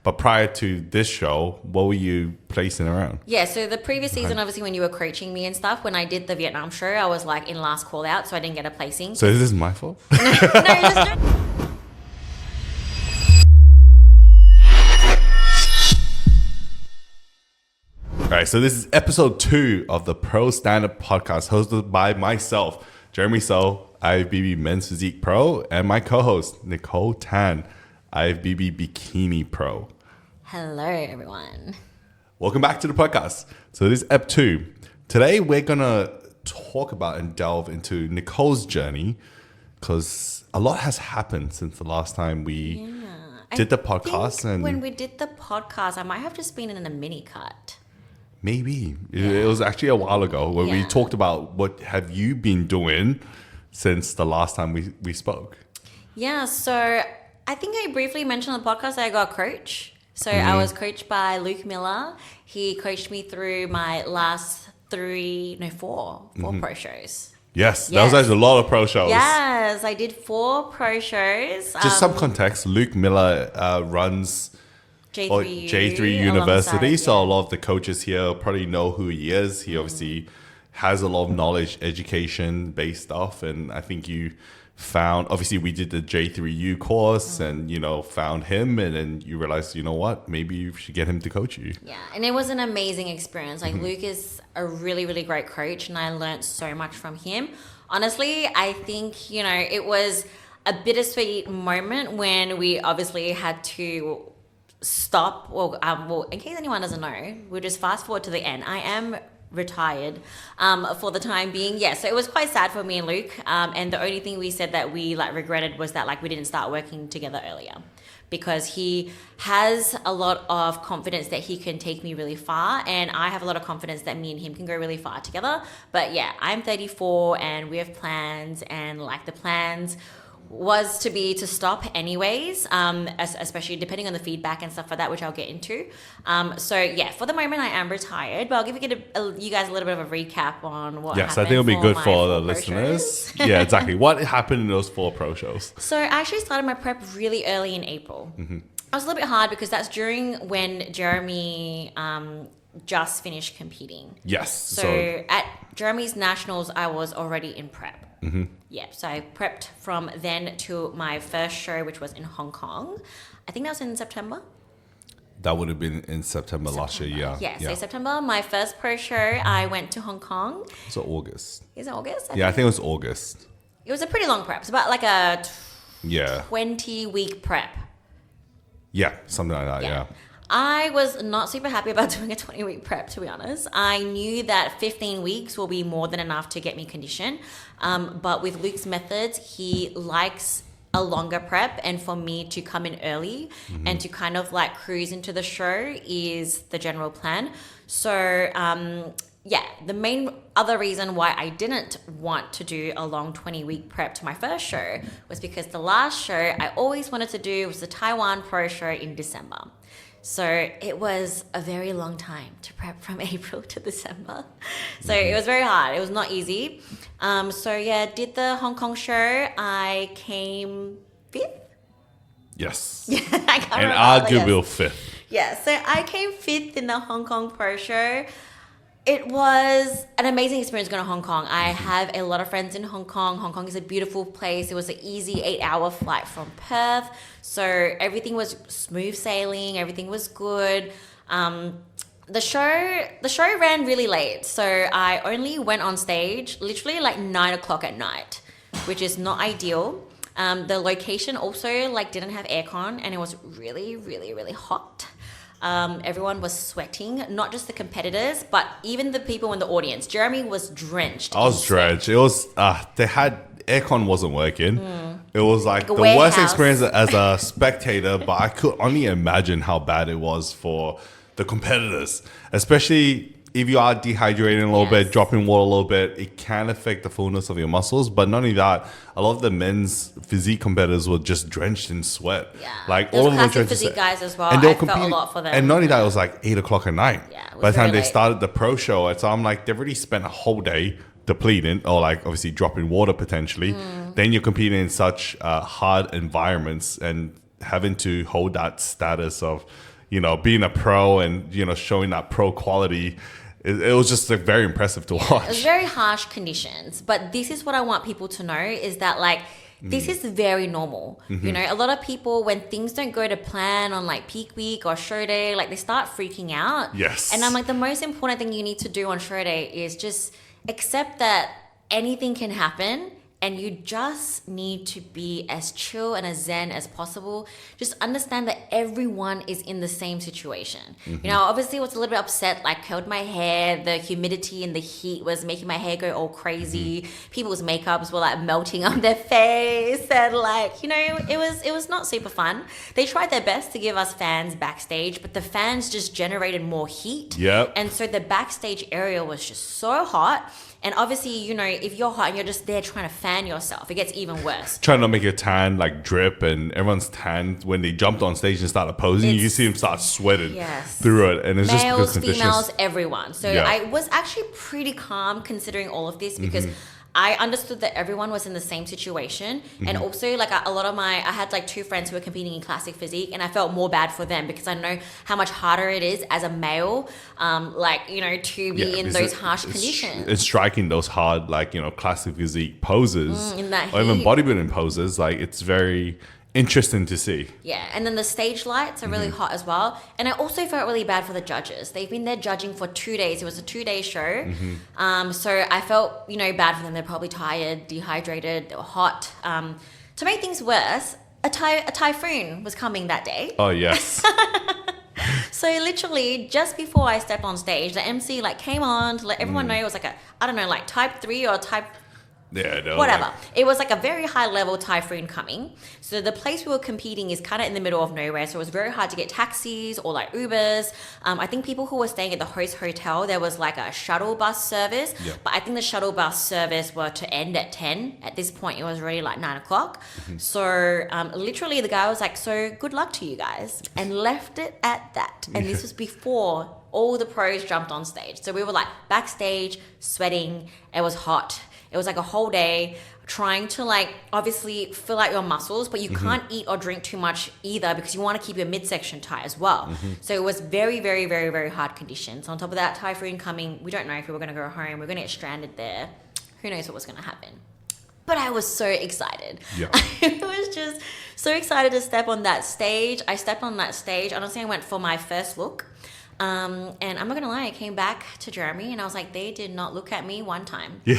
But prior to this show, what were you placing around? Yeah, so the previous season, obviously, when you were coaching me and stuff, when I did the Vietnam show, I was like in last call out, so I didn't get a placing. So is this my fault? No, just All right, so this is episode 2 of the Pro Stand-Up Podcast, hosted by myself, Jeremy So, IFBB Men's Physique Pro, and my co-host, Nicole Tan, IFBB Bikini Pro. Hello, everyone. Welcome back to the podcast. So this is Ep 2. Today, we're going to talk about and delve into Nicole's journey because a lot has happened since the last time we did the podcast. And when we did the podcast, I might have just been in a mini cut. Maybe. It was actually a while ago where we talked about what have you been doing since the last time we spoke. Yeah, so I think I briefly mentioned on the podcast that I got a coach. So I was coached by Luke Miller. He coached me through my last four pro shows. Yes, that was actually a lot of pro shows. Yes, I did 4 pro shows. Just some context, Luke Miller runs J3 University, so a lot of the coaches here probably know who he is. He obviously has a lot of knowledge, education-based stuff, and I think you found, obviously we did the J3U course and, found him, and then you realized, you know what, maybe you should get him to coach you. Yeah, and it was an amazing experience. Like Luke is a really, really great coach, and I learned so much from him. Honestly, I think, it was a bittersweet moment when we obviously had to stop. Well, in case anyone doesn't know, we'll just fast forward to the end. I am retired for the time being. So it was quite sad for me and Luke, and the only thing we said that we regretted was that we didn't start working together earlier, because he has a lot of confidence that he can take me really far, and I have a lot of confidence that me and him can go really far together. But I'm 34 and we have plans, and the plans was to stop anyways, especially depending on the feedback and stuff like that, which I'll get into. For the moment I am retired, but I'll give you guys a little bit of a recap on what happened. Yes, I think it'll be good for the listeners. Yeah, exactly. What happened in those 4 pro shows? So I actually started my prep really early in April. It was a little bit hard because that's during when Jeremy just finished competing. Yes. So at Jeremy's Nationals, I was already in prep. So I prepped from then to my first show, which was in Hong Kong. I think that was in September. That would have been in September last year, yeah. So September, my first pro show, I went to Hong Kong. So August. Is it August? I think it was August. It was a pretty long prep. It's about a 20-week prep. Yeah, something like that, yeah. I was not super happy about doing a 20-week prep, to be honest. I knew that 15 weeks will be more than enough to get me conditioned. But with Luke's methods, he likes a longer prep, and for me to come in early and to kind of cruise into the show is the general plan. So, the main other reason why I didn't want to do a long 20-week prep to my first show was because the last show I always wanted to do was the Taiwan Pro Show in December. So it was a very long time to prep from April to December. So it was very hard. It was not easy. Did the Hong Kong show. I came 5th. Yes. And arguably 5th. Yeah, so I came 5th in the Hong Kong Pro Show. It was an amazing experience going to Hong Kong. I have a lot of friends in Hong Kong. Hong Kong is a beautiful place. It was an easy 8-hour flight from Perth. So everything was smooth sailing. Everything was good. The show ran really late. So I only went on stage literally 9 o'clock at night, which is not ideal. The location also didn't have aircon, and it was really, really, really hot. Everyone was sweating, not just the competitors, but even the people in the audience. Jeremy was drenched. I was drenched. It was, aircon wasn't working. It was the worst experience as a spectator, but I could only imagine how bad it was for the competitors, especially if you are dehydrating a little bit, dropping water a little bit. It can affect the fullness of your muscles. But not only that, a lot of the men's physique competitors were just drenched in sweat. Yeah. All of them classic physique guys as well. And they were felt a lot for them. And not only that, it was 8 o'clock at night. Yeah, by the time they started the pro show. And so I'm they've already spent a whole day depleting, or obviously dropping water potentially. Then you're competing in such hard environments and having to hold that status of being a pro and, showing that pro quality, it was just like very impressive to watch. It was very harsh conditions. But this is what I want people to know is that like, this is very normal. A lot of people, when things don't go to plan on like peak week or show day, like they start freaking out. Yes. And I'm like, the most important thing you need to do on show day is just accept that anything can happen. And you just need to be as chill and as zen as possible. Just understand that everyone is in the same situation. Obviously I was a little bit upset, like curled my hair, the humidity and the heat was making my hair go all crazy. People's makeups were like melting on their face and like, it was not super fun. They tried their best to give us fans backstage, but the fans just generated more heat. Yep. And so the backstage area was just so hot. And obviously, if you're hot and you're just there trying to fan yourself, it gets even worse. Trying to make your tan like drip, and everyone's tan when they jumped on stage and started posing. You see them start sweating through it, and it's males, just females, everyone. So I was actually pretty calm considering all of this because I understood that everyone was in the same situation. And also like I had like 2 friends who were competing in classic physique, and I felt more bad for them because I know how much harder it is as a male, to be in those harsh conditions. It's striking those hard, like, classic physique poses in that or even heat. bodybuilding poses. Like, it's very interesting to see. Yeah, and then the stage lights are really hot as well. And I also felt really bad for the judges. They've been there judging for 2 days. It was a 2-day show. So I felt, bad for them. They're probably tired, dehydrated, they were hot. To make things worse, a typhoon was coming that day. Oh, yes. So literally just before I stepped on stage, the MC like came on to let everyone know it was like like type 3 or type whatever. Like, it was like a very high level typhoon coming. So the place we were competing is kind of in the middle of nowhere. So it was very hard to get taxis or like Ubers. I think people who were staying at the host hotel, there was like a shuttle bus service. Yeah. But I think the shuttle bus service were to end at 10. At this point, it was already like 9 o'clock. So literally the guy was like, so good luck to you guys. And left it at that. And this was before all the pros jumped on stage. So we were like backstage, sweating. It was hot. It was like a whole day trying to like obviously fill out your muscles, but you can't eat or drink too much either because you want to keep your midsection tight as well. So it was very, very, very, very hard conditions. On top of that, typhoon coming, we don't know if we were going to go home. We're going to get stranded there. Who knows what was going to happen? But I was so excited. Yeah. I was just so excited to step on that stage. I stepped on that stage. Honestly, I went for my first look. And I'm not gonna lie, I came back to Jeremy and I was like, they did not look at me one time. Yeah.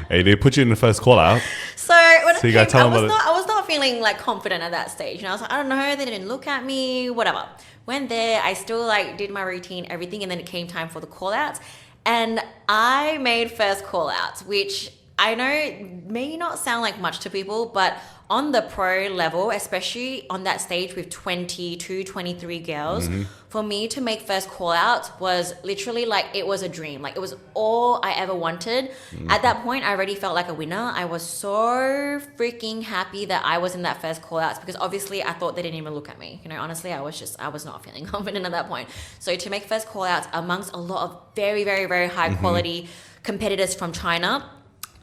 Hey, they put you in the first call out. So when you gotta tell them I was not feeling like confident at that stage. And I was like, I don't know, they didn't look at me, whatever. Went there, I still like did my routine, everything, and then it came time for the call outs. And I made first call outs, which I know may not sound like much to people, but on the pro level, especially on that stage with 22, 23 girls, for me to make first call outs was literally like, it was a dream. Like it was all I ever wanted. At that point, I already felt like a winner. I was so freaking happy that I was in that first call outs because obviously I thought they didn't even look at me. Honestly, I was not feeling confident at that point. So to make first call outs amongst a lot of very, very, very high quality competitors from China,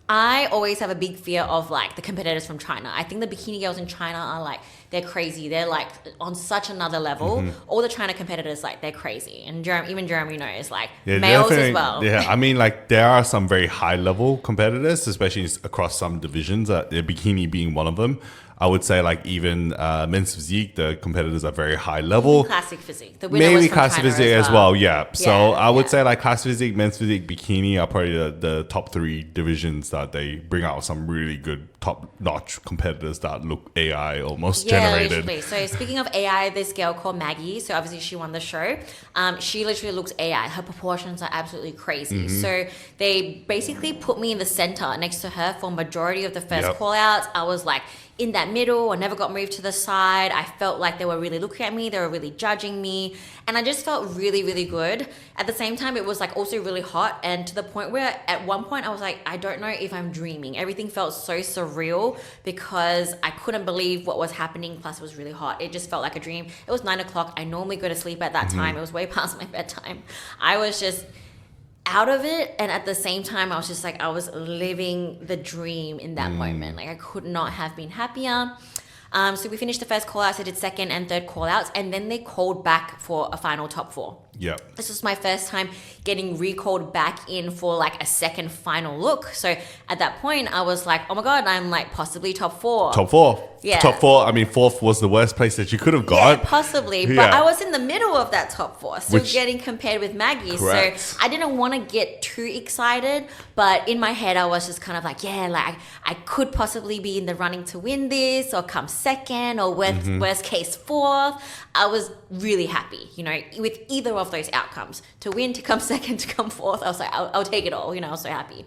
I always have a big fear of like the competitors from China. I think the bikini girls in China are like, they're crazy. They're like on such another level. All the China competitors, like they're crazy. And even Jeremy knows like males as well. Yeah, I mean like there are some very high level competitors, especially across some divisions, the bikini being one of them. I would say like even men's physique, the competitors are very high level. Classic physique. The winner was maybe from classic China physique as well. Yeah. So I would yeah. say like classic physique, men's physique, bikini are probably the top 3 divisions that they bring out some really good top notch competitors that look AI almost generated. Literally. So speaking of AI, this girl called Maggie, so obviously she won the show. She literally looks AI. Her proportions are absolutely crazy. So they basically put me in the center next to her for majority of the first call outs. I was like in that middle. I never got moved to the side. I felt like they were really looking at me. They were really judging me. And I just felt really, really good. At the same time, it was like also really hot. And to the point where at one point I was like, I don't know if I'm dreaming. Everything felt so surreal because I couldn't believe what was happening. Plus it was really hot. It just felt like a dream. It was 9 o'clock. I normally go to sleep at that time. It was way past my bedtime. I was just out of it, and at the same time I was just like, I was living the dream in that moment. Like I could not have been happier. So we finished the first call outs, I did second and third call outs, and then they called back for a final top 4. Yeah. This was my first time getting recalled back in for like a second final look. So at that point, I was like, oh my God, I'm like possibly top 4. Top 4. Yeah. Top 4. I mean, 4th was the worst place that you could have got. Yeah, possibly. Yeah. But I was in the middle of that top 4, still Which- getting compared with Maggie. Correct. So I didn't want to get too excited. But in my head, I was just kind of like, yeah, like I could possibly be in the running to win this or come second or worst case 4th. I was really happy, with either of those outcomes. To win, to come second, to come 4th. I was like, I'll take it all. I was so happy.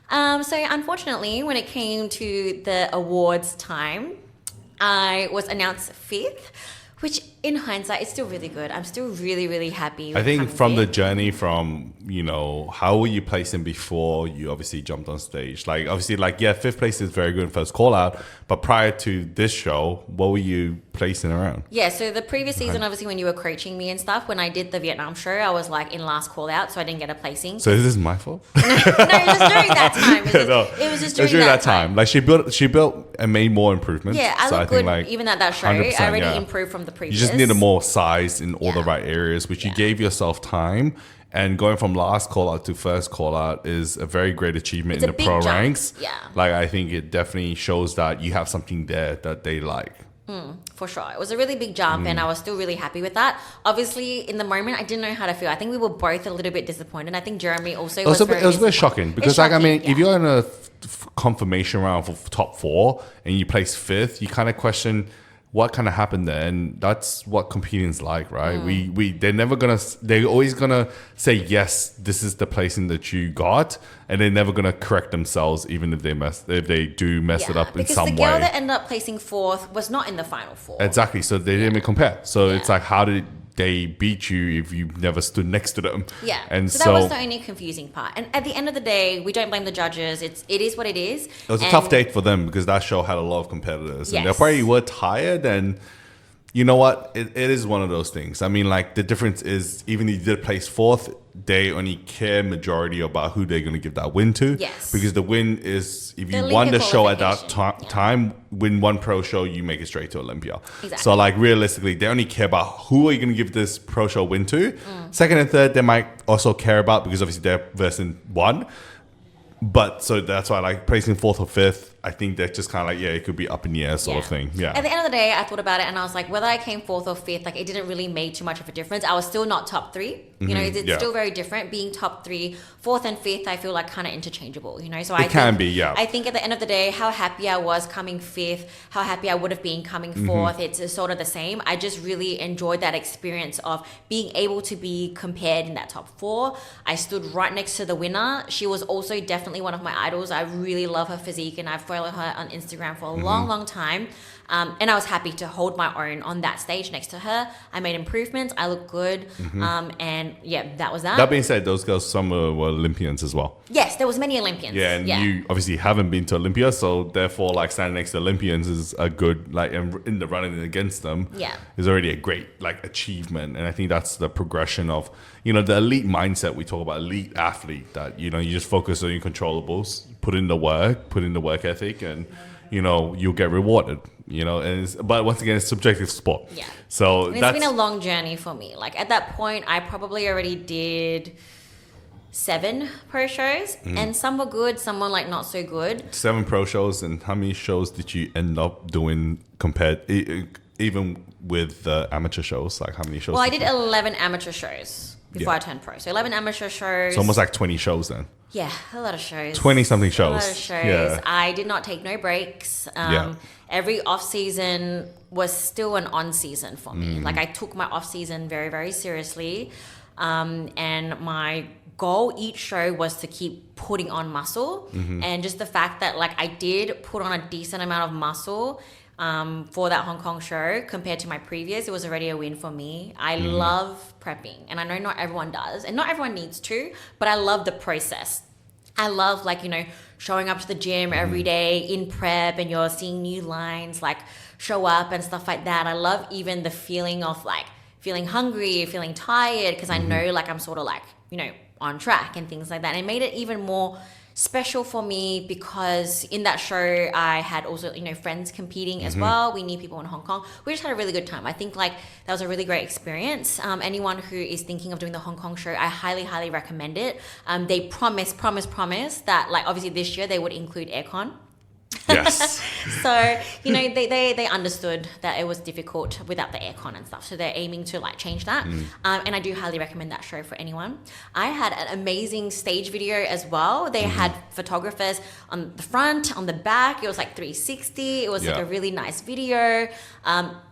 So unfortunately, when it came to the awards time, I was announced 5th, which in hindsight is still really good. I'm still really, really happy. I think from the 5th. journey from, how were you placing before you obviously jumped on stage? Like, obviously, 5th place is very good in first call out. But prior to this show, what were you placing around? Yeah, so the previous season, obviously, when you were coaching me and stuff, when I did the Vietnam show, I was like in last call out, so I didn't get a placing. So is this my fault? No, it was just during that time. It was just during that time. Like she built and made more improvements. Yeah, I So look think, good even at that show. 100%, I already yeah. improved from the previous. You just needed more size in all the Yeah. right areas, which you Yeah. gave yourself time. And going from last call out to first call out is a very great achievement It's in a the big pro jump. ranks. Yeah. I think it definitely shows that you have something there that they like. For sure. It was a really big jump and I was still really happy with that. Obviously, in the moment, I didn't know how to feel. I think we were both a little bit disappointed. I think Jeremy also was It was a bit disappointed. shocking because, It's shocking, if you're in a confirmation round for top 4 and you place 5th, you kind of question what kind of happened there, and that's what competing's like, right? They're always gonna say yes, this is the placing that you got, and they're never gonna correct themselves, even if they do mess it up in because some the girl way. that ended up placing 4th was not in the final 4. Exactly. So they didn't even compare. So Yeah. it's like, how did they beat you if you never stood next to them? Yeah. And so that was the only confusing part. And at the end of the day, we don't blame the judges. It is what it is. It was a tough date for them because that show had a lot of competitors. And they Yes. probably were tired. And you know what? It is one of those things. I mean, the difference is even if you did place 4th, they only care majority about who they're going to give that win to. Yes. Because the win is, if you The won the Olympia show at that qualification. time, win one pro show, you make it straight to Olympia. Exactly. So realistically, they only care about who are you going to give this pro show win to. Mm. Second and third, they might also care about because obviously they're versing 1. But so that's why placing 4th or 5th, I think they're just kind of it could be up in the air sort of thing. Yeah. At the end of the day, I thought about it and I was like, whether I came 4th or 5th, it didn't really make too much of a difference. I was still not top 3. It's yeah. still very different. Being top 3, 4th and 5th, I feel kind of interchangeable. So It can be, yeah. I think at the end of the day, how happy I was coming 5th, how happy I would have been coming 4th, it's sort of the same. I just really enjoyed that experience of being able to be compared in that top 4. I stood right next to the winner. She was also definitely one of my idols. I really love her physique and I've followed her on Instagram for a long, long time. And I was happy to hold my own on that stage next to her. I made improvements. I looked good. And yeah, that was that. That being said, those girls, some were Olympians as well. Yes, there was many Olympians. Yeah, and you obviously haven't been to Olympia, so therefore, standing next to Olympians is a good, and in the running against them is already a great, achievement. And I think that's the progression of, the elite mindset. We talk about elite athlete, that, you just focus on your controllables, put in the work ethic, and, you'll get rewarded, but once again, it's subjective sport. Yeah. So and it's been a long journey for me. At that point, I probably already did 7 pro shows, and some were good, some were not so good. 7 pro shows, and how many shows did you end up doing compared, even with the amateur shows? How many shows? Well, I did 11 amateur shows before I turned pro. So 11 amateur shows. So almost 20 shows then. Yeah, a lot of shows. 20-something shows. A lot of shows. Yeah. I did not take no breaks. Every off season was still an on season for me. I took my off season very, very seriously. And my goal each show was to keep putting on muscle. And just the fact that I did put on a decent amount of muscle for that Hong Kong show compared to my previous, it was already a win for me. I love prepping, and I know not everyone does, and not everyone needs to, but I love the process. I love showing up to the gym every day in prep, and you're seeing new lines show up and stuff like that. I love even the feeling of feeling hungry, feeling tired, because I know I'm sort of on track and things like that. And it made it even more special for me because in that show I had also friends competing as well. We knew people in Hong Kong. We just had a really good time. I think like that was a really great experience. Anyone who is thinking of doing the Hong Kong show, I highly recommend it. They promise that like obviously this year they would include aircon. Yes. So, they understood that it was difficult without the aircon and stuff. So they're aiming to like change that. And I do highly recommend that show for anyone. I had an amazing stage video as well. They had photographers on the front, on the back. It was like 360. It was like a really nice video.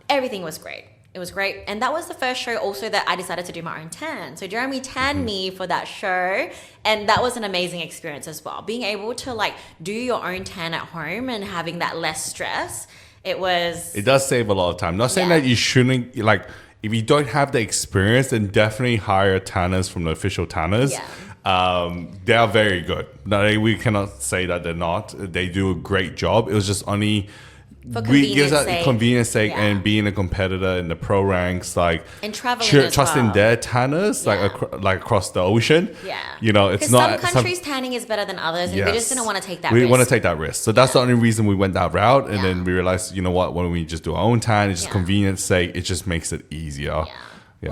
Everything was great. It was great. And that was the first show also that I decided to do my own tan. So Jeremy tanned me for that show. And that was an amazing experience as well. Being able to like do your own tan at home and having that less stress. It does save a lot of time. Not saying that you shouldn't, like, if you don't have the experience, then definitely hire tanners from the official tanners. Yeah. They are very good. No, we cannot say that they're not. They do a great job. It was just only... For convenience sake and being a competitor in the pro ranks, like and traveling trusting their tanners like across the ocean. It's not some countries tanning is better than others, and we just didn't want to take that risk. We want to take that risk, so that's the only reason we went that route. And then we realized, why don't we just do our own tan? It's just convenience sake. It just makes it easier.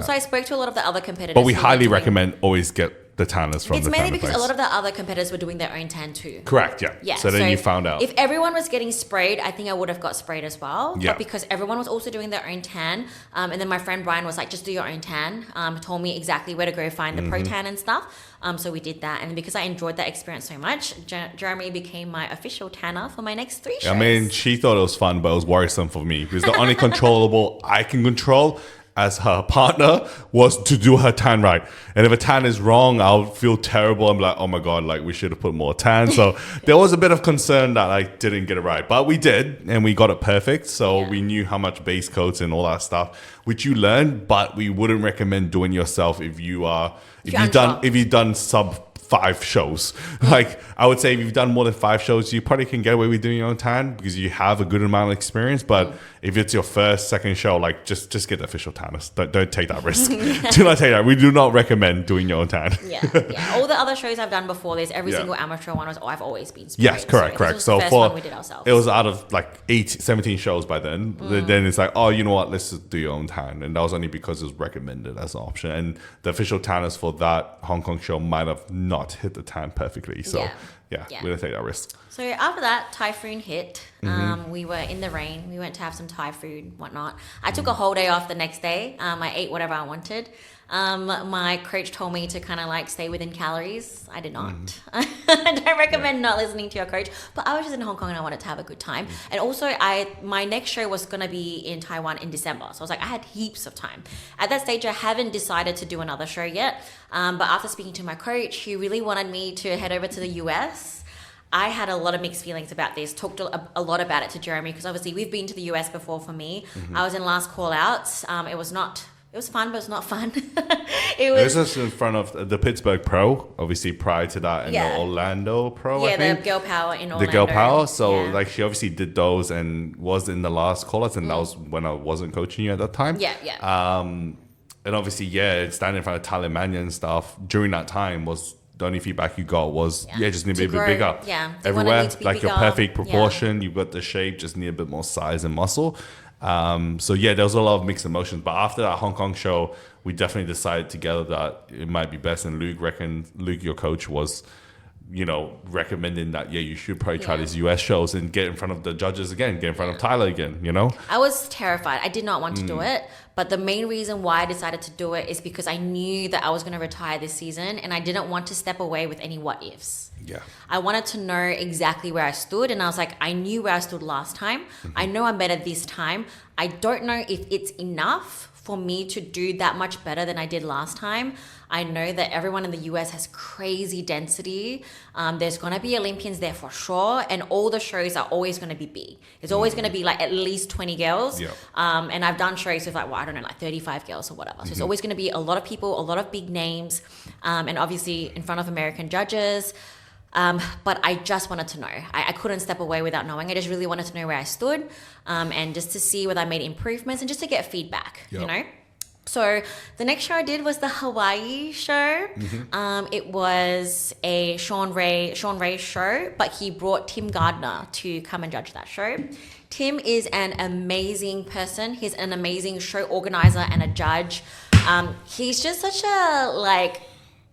So I spoke to a lot of the other competitors, but we highly recommend always get the tanners from it's the mainly because place. a lot of the other competitors were doing their own tan too. Correct, yeah. So then you found out. If everyone was getting sprayed, I think I would have got sprayed as well. Yeah. But because everyone was also doing their own tan, and then my friend Brian was like, just do your own tan. Told me exactly where to go find the pro tan and stuff. So we did that. And because I enjoyed that experience so much, Jeremy became my official tanner for my next 3 shows. I mean, she thought it was fun, but it was worrisome for me because the only controllable I can control as her partner was to do her tan right. And if a tan is wrong, I'll feel terrible. I'm like, oh my God, like we should have put more tan. So there was a bit of concern that I didn't get it right, but we did, and we got it perfect. So we knew how much base coats and all that stuff, which you learn, but we wouldn't recommend doing yourself if you've done sub 5 shows. Like I would say if you've done more than 5 shows, you probably can get away with doing your own tan because you have a good amount of experience. But if it's your first, second show, like just get the official tanners. Don't take that risk. Do not take that. We do not recommend doing your own tan. All the other shows I've done before this, every single amateur one was, I've always been sprayed. Yes, correct. So the first one we did ourselves. It was out of like 17 shows by then. Then it's like, oh, you know what? Let's just do your own tan. And that was only because it was recommended as an option. And the official tanners for that Hong Kong show might have not hit the tan perfectly. So we didn't take that risk. So after that, typhoon hit. We were in the rain. We went to have some Thai food, whatnot. I took a whole day off the next day. I ate whatever I wanted. My coach told me to kind of like stay within calories. I did not. I don't recommend not listening to your coach. But I was just in Hong Kong and I wanted to have a good time. And also, my next show was going to be in Taiwan in December. So I was like, I had heaps of time. At that stage, I haven't decided to do another show yet. But after speaking to my coach, he really wanted me to head over to the US. I had a lot of mixed feelings about this, talked a lot about it to Jeremy, because obviously we've been to the US before for me. I was in last call outs. It was fun, but it's not fun. This is in front of the Pittsburgh Pro, obviously prior to that, and the Orlando Pro, I think. The Girl Power in Orlando. The Girl Power. So like she obviously did those and was in the last call outs, and that was when I wasn't coaching you at that time. And obviously, standing in front of Tyler Mania and stuff during that time was the only feedback you got was, just need to be a bit bigger. Everywhere, like your perfect proportion, you've got the shape, just need a bit more size and muscle. So there was a lot of mixed emotions. But after that Hong Kong show, we definitely decided together that it might be best. And Luke, your coach, was, recommending that, you should probably try these US shows and get in front of the judges again, get in front of Tyler again, I was terrified. I did not want to do it. But the main reason why I decided to do it is because I knew that I was going to retire this season and I didn't want to step away with any what ifs. I wanted to know exactly where I stood, and I was like, I knew where I stood last time. I know I'm better this time. I don't know if it's enough for me to do that much better than I did last time. I know that everyone in the US has crazy density. There's going to be Olympians there for sure. And all the shows are always going to be big. It's always going to be like at least 20 girls. And I've done shows with like 35 girls or whatever. So it's always going to be a lot of people, a lot of big names. And obviously in front of American judges. But I just wanted to know. I couldn't step away without knowing. I just really wanted to know where I stood, and just to see whether I made improvements and just to get feedback, So the next show I did was the Hawaii show. It was a Sean Ray show, but he brought Tim Gardner to come and judge that show. Tim is an amazing person. He's an amazing show organizer and a judge. He's just such a like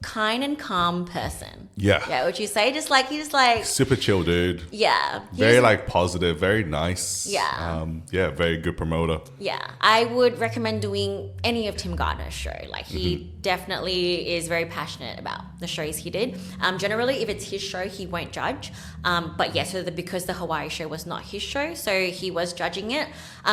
kind and calm person. Yeah, would you say? He's just like super chill dude. Yeah. Very like positive, very nice. Yeah. Very good promoter. Yeah. I would recommend doing any of Tim Gardner's show. Like he definitely is very passionate about the shows he did. Generally if it's his show, he won't judge. But yeah, because the Hawaii show was not his show, so he was judging it.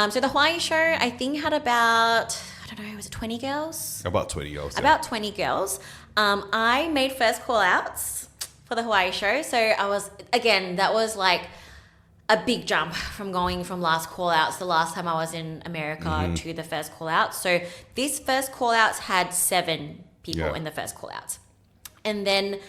So the Hawaii show I think had about, I don't know, was it 20 girls? About 20 girls. About 20 girls. I made first call outs for the Hawaii show. So that was like a big jump from going from last call outs the last time I was in America to the first call outs. So this first call outs had 7 people in the first call outs. And then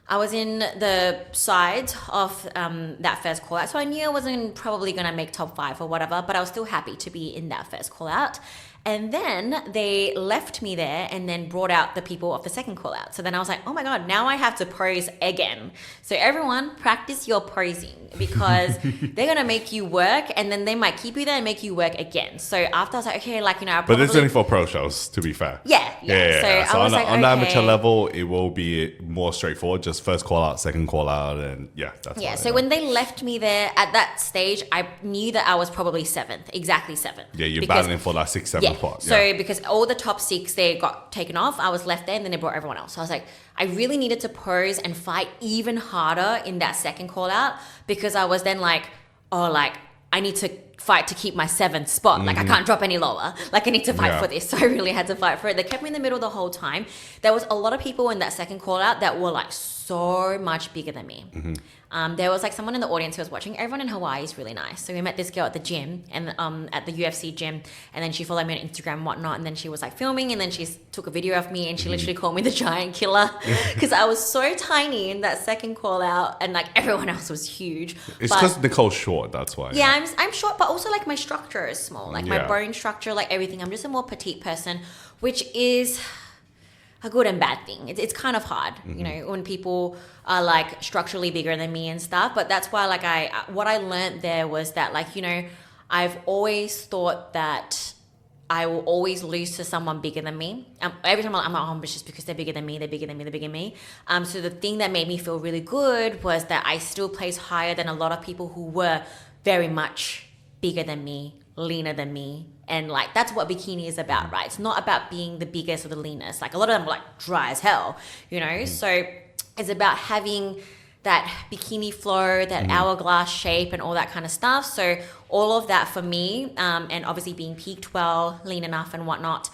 I was in the sides of that first call out. So I knew I wasn't probably going to make top 5 or whatever, but I was still happy to be in that first call out. And then they left me there and then brought out the people of the second call out. So then I was like, oh my God, now I have to pose again. So everyone practice your posing because they're going to make you work and then they might keep you there and make you work again. So after I was like, okay, like, you know, but it's only for pro shows, to be fair. Yeah. So on the amateur level, it will be more straightforward, just first call out, second call out, and that's yeah. So when they left me there at that stage, I knew that I was probably 7th, exactly 7th. Yeah, you're battling for that 6th, 7th. So because all the top 6, they got taken off, I was left there and then they brought everyone else. So I was like, I really needed to pose and fight even harder in that second call out because I was then like, oh, like I need to fight to keep my 7th spot. Like I can't drop any lower. Like I need to fight for this. So I really had to fight for it. They kept me in the middle the whole time. There was a lot of people in that second call out that were like so much bigger than me. There was like someone in the audience who was watching. Everyone in Hawaii is really nice. So we met this girl at the gym and at the UFC gym, and then she followed me on Instagram and whatnot. And then she was like filming, and then she took a video of me, and she literally called me the giant killer because I was so tiny in that second call out, and like everyone else was huge. It's because Nicole's short. That's why. Yeah, I'm short, but also like my structure is small. Like my bone structure, like everything. I'm just a more petite person, which is a good and bad thing. It's kind of hard, you know, when people are like structurally bigger than me and stuff. But that's why like what I learned there was that like, you know, I've always thought that I will always lose to someone bigger than me. Every time I'm like, oh, it's just because they're bigger than me, they're bigger than me, they're bigger than me. So the thing that made me feel really good was that I still placed higher than a lot of people who were very much bigger than me, leaner than me. And like that's what bikini is about, right? It's not about being the biggest or the leanest. Like a lot of them are like dry as hell, you know? So it's about having that bikini flow, that hourglass shape and all that kind of stuff. So all of that for me, and obviously being peaked well, lean enough and whatnot,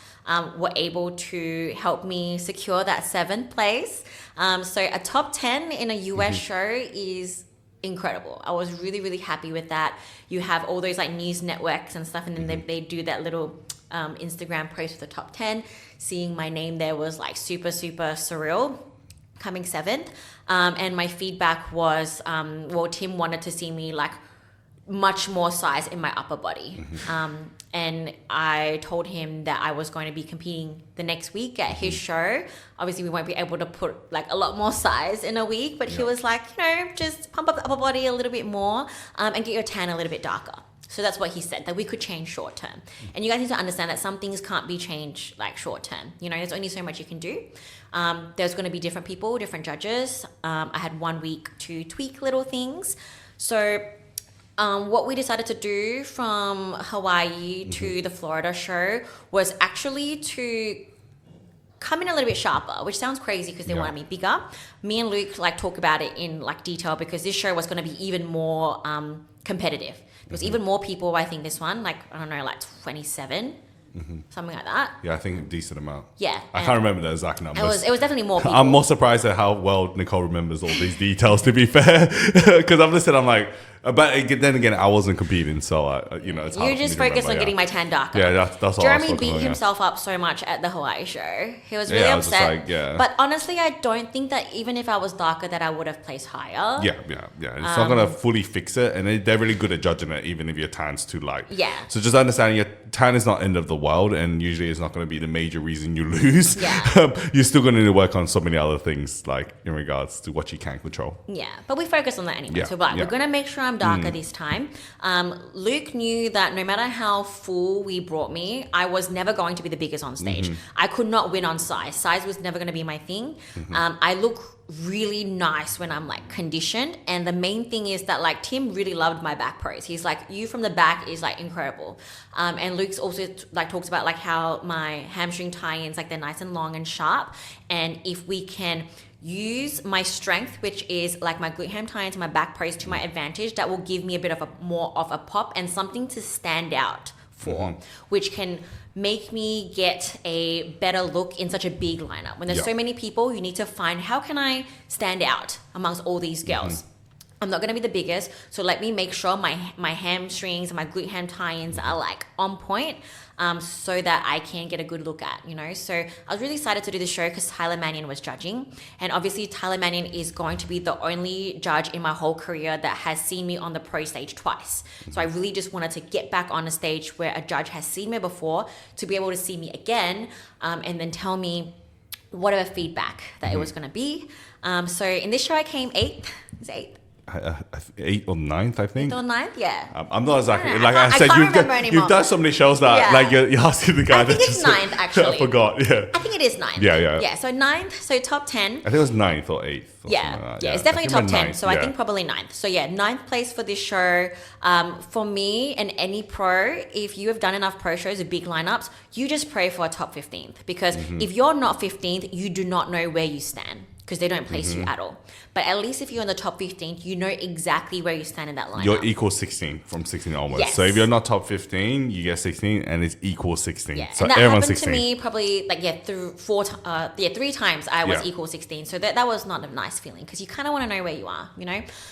were able to help me secure that 7th place. So a top 10 in a US show is incredible. I was really, really happy with that. You have all those like news networks and stuff, and then they do that little Instagram post for the top 10. Seeing my name there was like super, super surreal. Coming 7th. And my feedback was, Tim wanted to see me like much more size in my upper body. And I told him that I was going to be competing the next week at his show. Obviously, we won't be able to put like a lot more size in a week, but he was like, you know, just pump up the upper body a little bit more and get your tan a little bit darker. So that's what he said, that we could change short term. And you guys need to understand that some things can't be changed like short term. You know, there's only so much you can do. There's going to be different people, different judges. I had 1 week to tweak little things. So what we decided to do from Hawaii to the Florida show was actually to come in a little bit sharper, which sounds crazy because they wanted me bigger. Me and Luke like talk about it in like detail because this show was going to be even more competitive. There was even more people, I think, this one, like, I don't know, like 27, something like that. Yeah, I think a decent amount. Yeah. I can't remember the exact numbers. It was definitely more people. I'm more surprised at how well Nicole remembers all these details, to be fair. Because I'm listening, I'm like, then again, I wasn't competing, so it's hard. You just focused on getting my tan darker. Yeah, that's all. Jeremy beat himself up so much at the Hawaii show. He was really upset. But honestly, I don't think that even if I was darker, that I would have placed higher. Yeah. It's not gonna fully fix it, and they're really good at judging it, even if your tan's too light. Yeah. So just understanding your tan is not end of the world, and usually it's not going to be the major reason you lose. Yeah. You're still going to need to work on so many other things, like in regards to what you can control. Yeah, but we focus on that anyway. Yeah. So we're going to make sure I'm darker this time. Luke knew that no matter how full we brought me, I was never going to be the biggest on stage. I could not win on size. Size was never going to be my thing. I look really nice when I'm like conditioned, and the main thing is that like Tim really loved my back pose. He's like, you from the back is like incredible. And Luke's also like talks about like how my hamstring tie-ins, like they're nice and long and sharp, and if we can use my strength, which is like my glute ham tie-ins and my back pose, to my advantage, that will give me a bit of a more of a pop and something to stand out for, which can make me get a better look in such a big lineup. When there's so many people, you need to find, how can I stand out amongst all these girls? I'm not going to be the biggest, so let me make sure my hamstrings and my glute ham tie-ins are like on point, so that I can get a good look at, So I was really excited to do the show because Tyler Mannion was judging. And obviously Tyler Mannion is going to be the only judge in my whole career that has seen me on the pro stage twice. So I really just wanted to get back on a stage where a judge has seen me before, to be able to see me again, and then tell me whatever feedback that it was going to be. So in this show I came 8th. Is it 8th? 8th or 9th, I think. 8th or 9th, yeah. I'm not exactly. I Like I said, you've done so many shows that like you're asking the guy. I think it's 9th actually. I forgot. Yeah. I think it is 9th. Yeah. So 9th. So top 10. I think it was 9th or 8th. Or yeah. It's definitely top 10. 9th, so I think probably 9th. So 9th place for this show. For me and any pro, if you have done enough pro shows with big lineups, you just pray for a top 15th, because if you're not 15th, you do not know where you stand, because they don't place you at all. But at least if you're in the top 15, you know exactly where you stand in that lineup. You're equal 16 from 16 onwards. Yes. So if you're not top 15, you get 16, and it's equal 16. Yeah. So and that everyone's happened 16. to me probably like through 3 times I was equal 16. So that was not a nice feeling, because you kind of want to know where you are,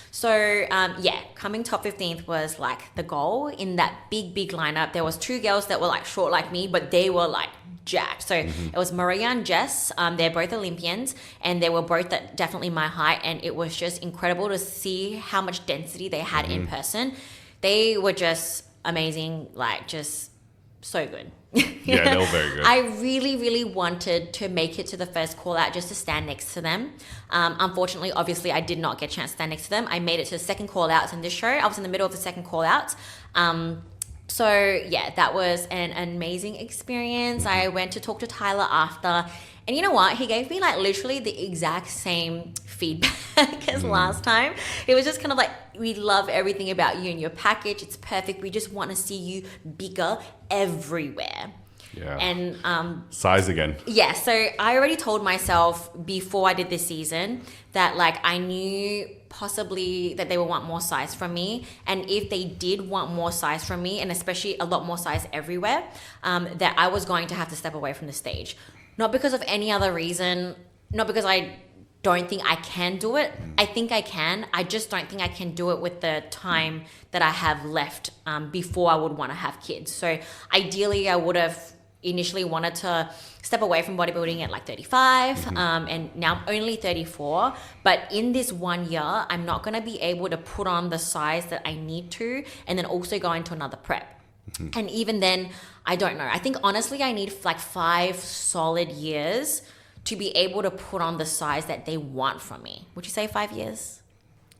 So coming top 15th was like the goal in that big lineup. There was 2 girls that were like short like me, but they were like jacked. So it was Maria and Jess. They're both Olympians, and they were both definitely my height, and it was just incredible to see how much density they had in person. They were just amazing, like just so good. Yeah, they were very good. I really wanted to make it to the first call out just to stand next to them. Unfortunately, obviously, I did not get a chance to stand next to them. I made it to the second call outs in this show. I was in the middle of the second call out. So that was an amazing experience. I went to talk to Tyler after, and you know what? He gave me like literally the exact same feedback as last time. It was just kind of like, we love everything about you and your package. It's perfect. We just want to see you bigger everywhere. Yeah. And size again. Yeah, so I already told myself before I did this season that like I knew possibly that they would want more size from me, and if they did want more size from me, and especially a lot more size everywhere, that I was going to have to step away from the stage. Not because of any other reason, not because I don't think I can do it. I think I can. I just don't think I can do it with the time that I have left before I would want to have kids. So ideally I would have initially wanted to step away from bodybuilding at like 35, and now I'm only 34, but in this 1 year I'm not going to be able to put on the size that I need to, and then also go into another prep. And even then, I don't know. I think honestly I need like 5 solid years to be able to put on the size that they want from me. Would you say 5 years?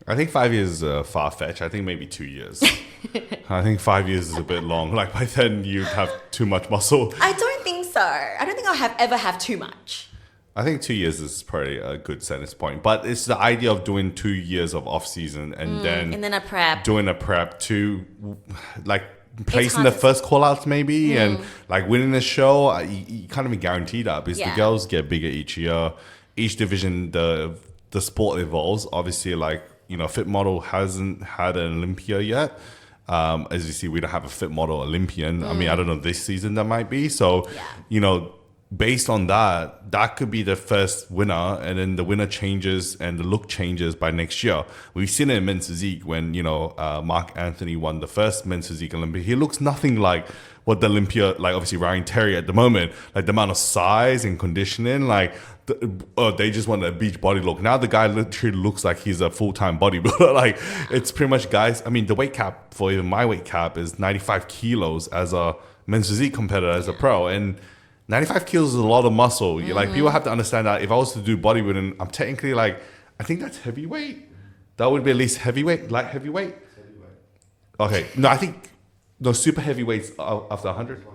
I think 5 years is far-fetched. I think maybe 2 years. I think 5 years is a bit long. Like by then you'd have too much muscle. I don't think so. I don't think I'll ever have too much. I think 2 years is probably a good sentence point. But it's the idea of doing 2 years of off-season and then a prep. Doing a prep to like placing the first call-outs maybe and like winning the show. You can't even guarantee that because the girls get bigger each year. Each division, the sport evolves. Obviously, like, Fit Model hasn't had an Olympia yet. As you see, we don't have a Fit Model Olympian. I mean, I don't know, this season there might be. So, based on that, that could be the first winner, and then the winner changes and the look changes by next year. We've seen it in men's physique when, Mark Anthony won the first men's physique Olympic. He looks nothing like what the Olympia, like obviously Ryan Terry at the moment, like the amount of size and conditioning, they just want a beach body look. Now the guy literally looks like he's a full-time bodybuilder. Like it's pretty much guys. I mean, the weight cap for even my weight cap is 95 kilos as a men's physique competitor, as a pro. And 95 kilos is a lot of muscle. Like people have to understand that if I was to do bodybuilding, I'm technically like, I think that's heavyweight. That would be at least heavyweight, light heavyweight. Okay. No, I think super heavyweights after 100.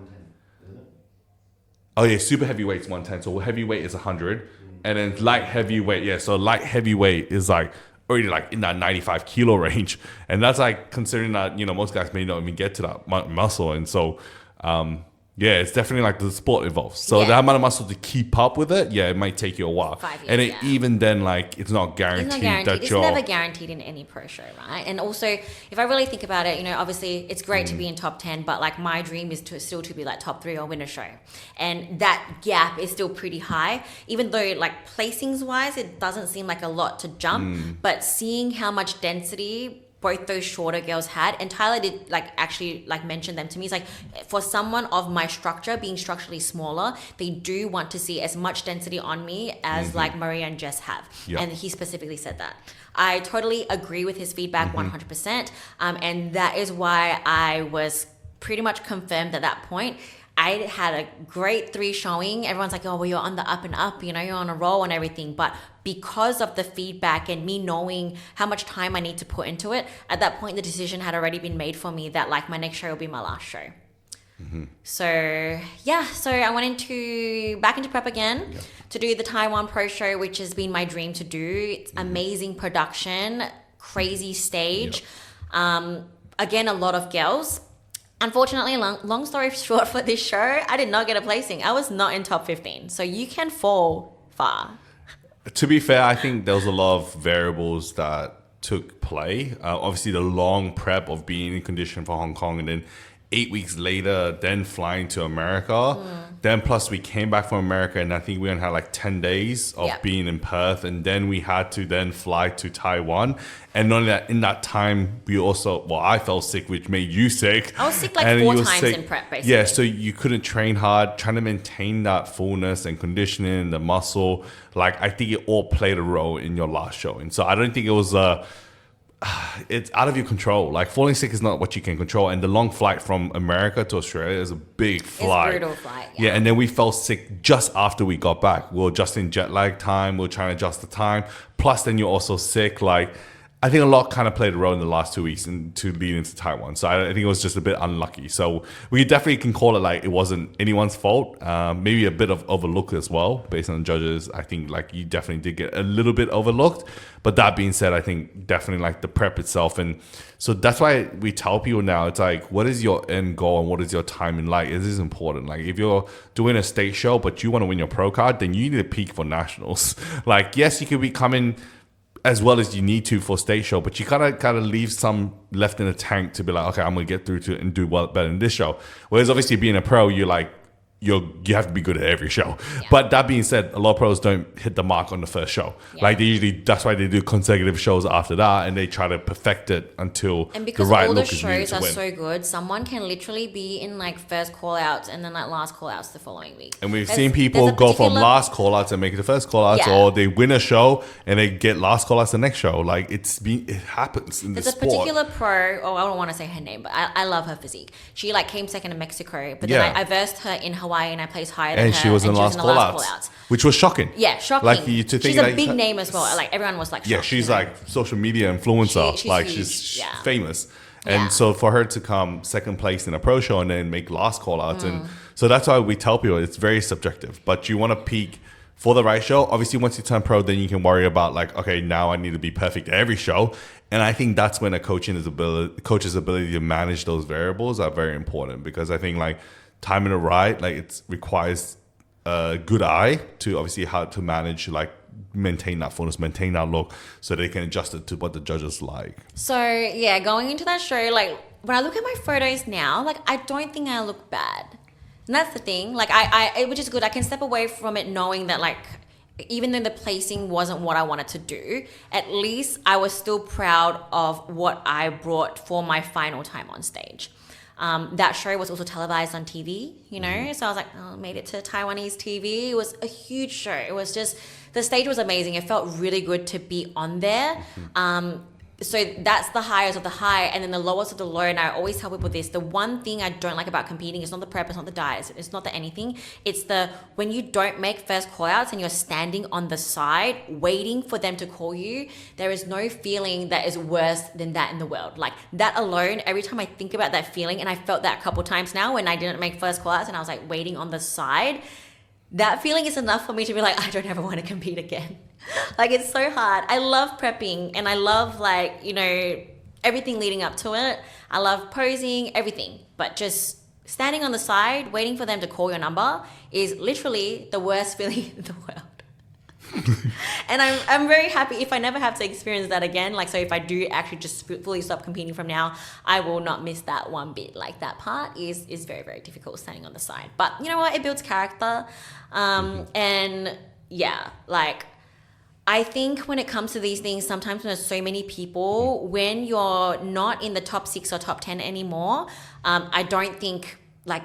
Oh yeah, super heavyweight's 110. So heavyweight is 100, and then light heavyweight. Yeah, so light heavyweight is like already like in that 95 kilo range, and that's like considering that most guys may not even get to that muscle, and so yeah, it's definitely like the sport evolves. So that amount of muscle to keep up with it, it might take you a while. 5 years, and even then, like it's not guaranteed. It's never guaranteed in any pro show, right? And also, if I really think about it, obviously it's great to be in top 10, but like my dream is still to be like top 3 or win a show, and that gap is still pretty high. Even though like placings wise, it doesn't seem like a lot to jump, but seeing how much density both those shorter girls had, and Tyler did actually mention them to me. It's like, for someone of my structure, being structurally smaller, they do want to see as much density on me as like Maria and Jess have. Yep. And he specifically said that. I totally agree with his feedback 100%. And that is why I was pretty much confirmed at that point. I had a great 3 showing. Everyone's like, oh, well, you're on the up and up, you're on a roll and everything. But because of the feedback and me knowing how much time I need to put into it, at that point, the decision had already been made for me that like my next show will be my last show. So I went back into prep again to do the Taiwan Pro Show, which has been my dream to do. It's amazing production, crazy stage. Again, a lot of girls. Unfortunately, long story short for this show, I did not get a placing. I was not in top 15. So you can fall far. To be fair, I think there was a lot of variables that took play. Obviously, the long prep of being in condition for Hong Kong, and then 8 weeks later, then flying to America. Then plus we came back from America, and I think we only had like 10 days of being in Perth, and then we had to then fly to Taiwan. And not only that, in that time, we also, I fell sick, which made you sick. I was sick like 4 times in prep, basically. Yeah, so you couldn't train hard, trying to maintain that fullness and conditioning, the muscle. Like, I think it all played a role in your last show. And so I don't think it was it's out of your control. Like, falling sick is not what you can control. And the long flight from America to Australia is a big flight. It's a brutal flight. Yeah, and then we fell sick just after we got back. We were just in jet lag time. We were trying to adjust the time. Plus, then you're also sick. Like, I think a lot kind of played a role in the last 2 weeks to lead into Taiwan. So I think it was just a bit unlucky. So we definitely can call it like it wasn't anyone's fault. Maybe a bit of overlook as well, based on the judges. I think like you definitely did get a little bit overlooked. But that being said, I think definitely like the prep itself. And so that's why we tell people now, it's like, what is your end goal and what is your timing like? It is important. Like if you're doing a state show, but you want to win your pro card, then you need to peak for nationals. Like, yes, you could be coming as well as you need to for state show, but you gotta leave some left in the tank to be like, okay, I'm gonna get through to it and do well better in this show. Whereas obviously being a pro, you're like, you have to be good at every show. Yeah. But that being said, a lot of pros don't hit the mark on the first show. Yeah. Like that's why they do consecutive shows after that, and they try to perfect it until and because the right all look the is needed shows to are win. so good, someone can literally be in like first call outs and then like last call outs the following week. And we've seen people go from last call outs and make it the first call outs, or they win a show and they get last call outs the next show. Like it happens in the sport. There's a particular pro, I don't want to say her name, but I love her physique. She like came second in Mexico, but then I versed her in Hawaii and I placed higher. And she was in the last call-outs, which was shocking. Yeah, shocking. Like you to think she's a big name as well. Like everyone was like, yeah, she's like social media influencer. She's famous. And so for her to come second place in a pro show and then make last call-outs, and so that's why we tell people it's very subjective. But you want to peak for the right show. Obviously, once you turn pro, then you can worry about like, okay, now I need to be perfect at every show. And I think that's when a coach's ability to manage those variables are very important, because I think like timing it right, like it requires a good eye to obviously how to manage, like maintain that fullness, maintain that look, so they can adjust it to what the judges like. So yeah, going into that show, like when I look at my photos now, like I don't think I look bad. And that's the thing. Like which is good. I can step away from it knowing that like, even though the placing wasn't what I wanted to do, at least I was still proud of what I brought for my final time on stage. That show was also televised on TV, you know, so I was like, oh, made it to Taiwanese TV. It was a huge show. It was just, the stage was amazing. It felt really good to be on there. So that's the highest of the high, and then the lowest of the low. And I always tell people this: the one thing I don't like about competing is not the prep, it's not the diet, it's not the anything. It's the when you don't make first call outs and you're standing on the side waiting for them to call you. There is no feeling that is worse than that in the world. Like that alone, every time I think about that feeling, and I felt that a couple times now when I didn't make first call outs and I was like waiting on the side. That feeling is enough for me to be like, I don't ever want to compete again. Like, it's so hard. I love prepping and I love, like, you know, everything leading up to it. I love posing, everything. But just standing on the side, waiting for them to call your number is literally the worst feeling in the world. And I'm very happy if I never have to experience that again. Like, so if I do actually just fully stop competing from now, I will not miss that one bit. Like, that part is very, very difficult standing on the side. But you know what? It builds character. And yeah, like, I think when it comes to these things, sometimes when there's so many people, when you're not in the top 6 or top 10 anymore, I don't think like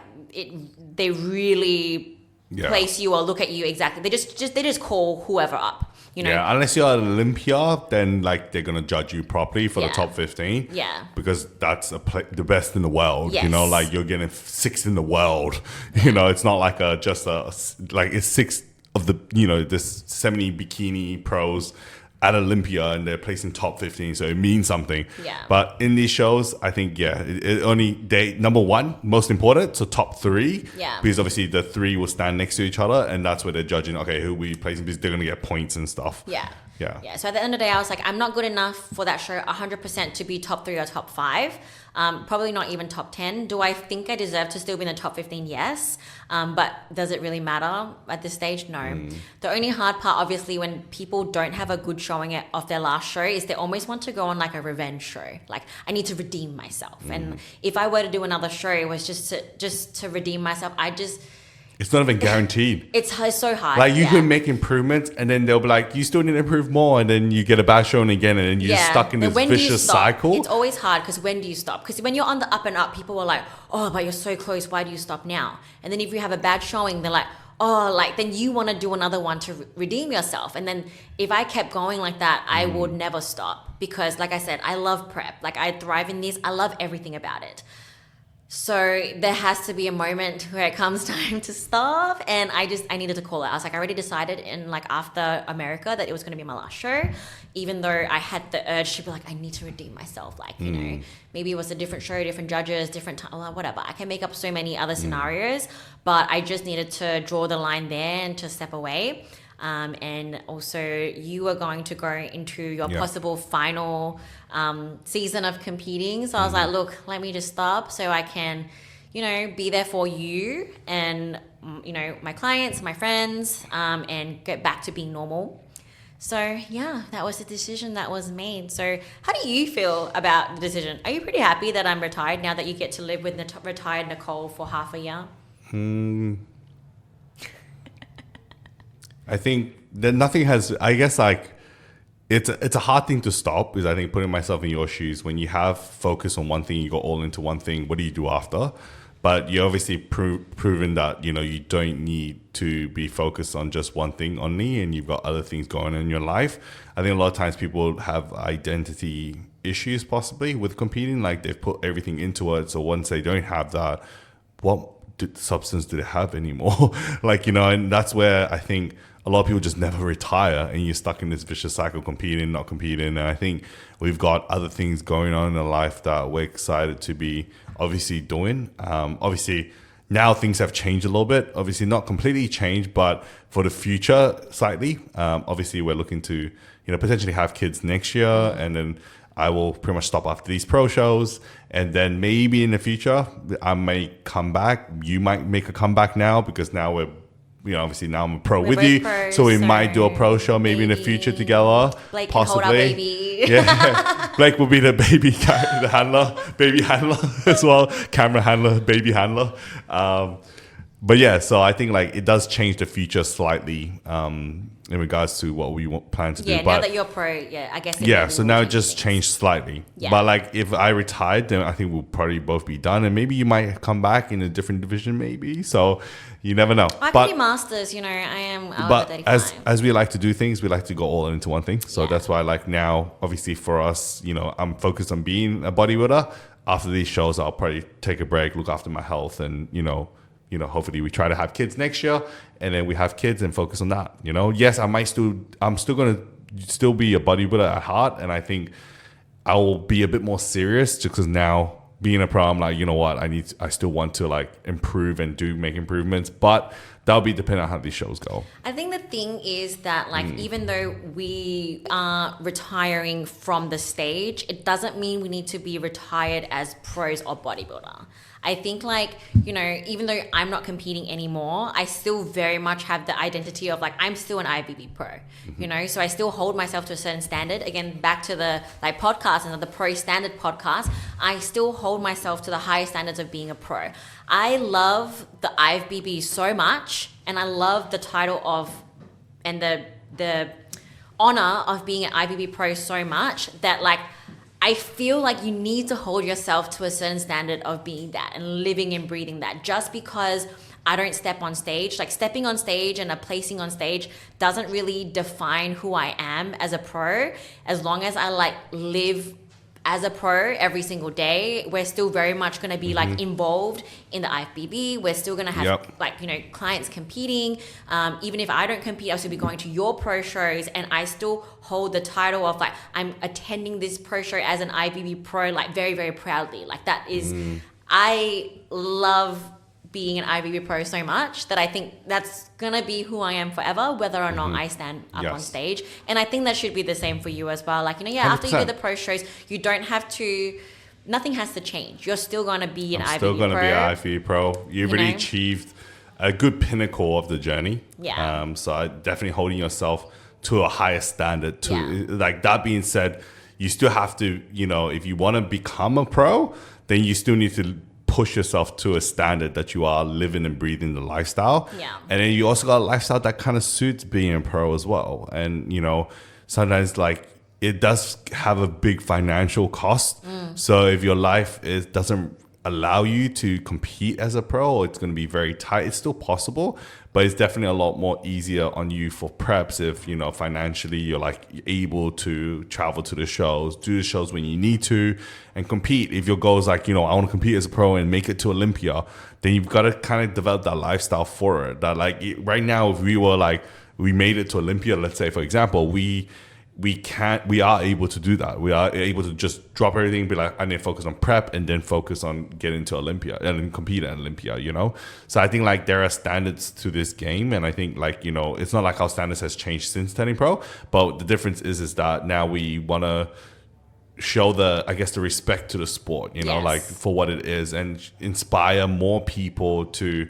they really place you or look at you exactly. They just call whoever up, you know. Yeah, unless you're at Olympia, then like they're gonna judge you properly for the top 15. Yeah, because that's the best in the world. Yes. You know, like you're getting 6th in the world. You know, it's not like like it's 6 of the, you know, this 70 bikini pros at Olympia and they're placing top 15, so it means something. Yeah. But in these shows, I think number one, most important, so top 3. Yeah. Because obviously the 3 will stand next to each other, and that's where they're judging. Okay, who we placing? Because they're gonna get points and stuff. Yeah. Yeah. Yeah. So at the end of the day, I was like, I'm not good enough for that show 100% to be top 3 or top 5. Probably not even top 10. Do I think I deserve to still be in the top 15? Yes. But does it really matter at this stage? No. The only hard part, obviously, when people don't have a good showing of their last show is they almost want to go on like a revenge show. Like, I need to redeem myself. And if I were to do another show, it was just to redeem myself. It's not even guaranteed. It's so hard. Like, you can make improvements, and then they'll be like, you still need to improve more, and then you get a bad showing again, and then you're just stuck in this vicious cycle. It's always hard, because when do you stop? Because when you're on the up and up, people are like, oh, but you're so close, why do you stop now? And then if you have a bad showing, they're like, oh, like, then you want to do another one to redeem yourself. And then if I kept going like that, I would never stop. Because, like I said, I love prep. Like, I thrive in this. I love everything about it. So there has to be a moment where it comes time to stop, and I needed to call it. I was like, I already decided in like after America that it was going to be my last show, even though I had the urge to be like, I need to redeem myself. Like, you know, maybe it was a different show, different judges, different time, whatever. I can make up so many other scenarios, but I just needed to draw the line there and to step away. And also you are going to go into your possible final season of competing. So I was like, look, let me just stop so I can, you know, be there for you and, you know, my clients, my friends, and get back to being normal. So yeah, that was the decision that was made. So how do you feel about the decision? Are you pretty happy that I'm retired now that you get to live with retired Nicole for half a year? I think that nothing has, I guess, like, it's a hard thing to stop, because I think putting myself in your shoes, when you have focus on one thing, you go all into one thing, what do you do after? But you obviously proven that, you know, you don't need to be focused on just one thing only, and you've got other things going on in your life. I think a lot of times people have identity issues possibly with competing, like they've put everything into it. So once they don't have that, what substance do they have anymore? Like, you know, and that's where I think a lot of people just never retire, and you're stuck in this vicious cycle, competing, not competing. And I think we've got other things going on in our life that we're excited to be obviously doing. Obviously, now things have changed a little bit. Obviously, not completely changed, but for the future, slightly. Obviously, we're looking to, you know, potentially have kids next year, and then I will pretty much stop after these pro shows. And then maybe in the future, I may come back. You might make a comeback now, because now we're, you know, obviously now I'm a pro with you. Pros, so we might do a pro show maybe in the future together. Blake possibly. Can hold our baby. Yeah. Blake will be the baby the handler, baby handler as well. Camera handler, baby handler. But yeah, so I think like it does change the future slightly in regards to what we plan to do. Yeah, But now that you're pro, I guess. yeah, so will now it change just things. changed slightly. Yeah. But like if I retired, then I think we'll probably both be done, and maybe you might come back in a different division, maybe. So you never know. I But can do masters. I am. I'll but have a 35. as we like to do things, we like to go all into one thing. So Yeah. that's why like now, obviously for us, I'm focused on being a bodybuilder. After these shows, I'll probably take a break, look after my health, and hopefully we try to have kids next year, and then we have kids and focus on that. Yes, I'm still gonna still be a bodybuilder at heart, and I think I will be a bit more serious just because now being a pro, I'm like, you know what, I still want to like improve and make improvements, but that'll be dependent on how these shows go. I think the thing is that like even though we are retiring from the stage, it doesn't mean we need to be retired as pros or bodybuilder. I think like, even though I'm not competing anymore, I still very much have the identity of like, I'm still an IFBB pro, so I still hold myself to a certain standard. Again, back to the like podcast and the pro standard podcast, I still hold myself to the highest standards of being a pro. I love the IFBB so much, and I love the title of, and the honor of being an IFBB pro so much that like, I feel like you need to hold yourself to a certain standard of being that and living and breathing that. Just because I don't step on stage, like stepping on stage and a placing on stage doesn't really define who I am as a pro. As long as I like live as a pro every single day, we're still very much going to be like involved in the IFBB. We're still going to have like, clients competing. Even if I don't compete, I'll still be going to your pro shows, and I still hold the title of like, I'm attending this pro show as an IFBB pro, like very, very proudly. Like that is, I love being an IFBB pro so much that I think that's gonna be who I am forever, whether or not I stand up on stage. And I think that should be the same for you as well. Like, after you do the pro shows, you don't have to, nothing has to change. You're still gonna be an IFBB pro. Still gonna be an IFBB pro. You've already achieved a good pinnacle of the journey. Yeah. So definitely holding yourself to a higher standard. Like that being said, you still have to, if you want to become a pro, then you still need to push yourself to a standard that you are living and breathing the lifestyle. Yeah. And then you also got a lifestyle that kind of suits being a pro as well. And, sometimes like it does have a big financial cost. So if your life doesn't allow you to compete as a pro, it's going to be very tight. It's still possible, but it's definitely a lot more easier on you for preps if, financially you're like able to travel to the shows, do the shows when you need to, and compete. If your goal is like, I want to compete as a pro and make it to Olympia, then you've got to kind of develop that lifestyle for it. That like right now, if we made it to Olympia, let's say, for example, we are able to do that. We are able to just drop everything, be like, I need to focus on prep and then focus on getting to Olympia and then compete at Olympia, So I think like there are standards to this game. And I think like, it's not like our standards has changed since turning pro, but the difference is that now we want to show the respect to the sport, like for what it is, and inspire more people to,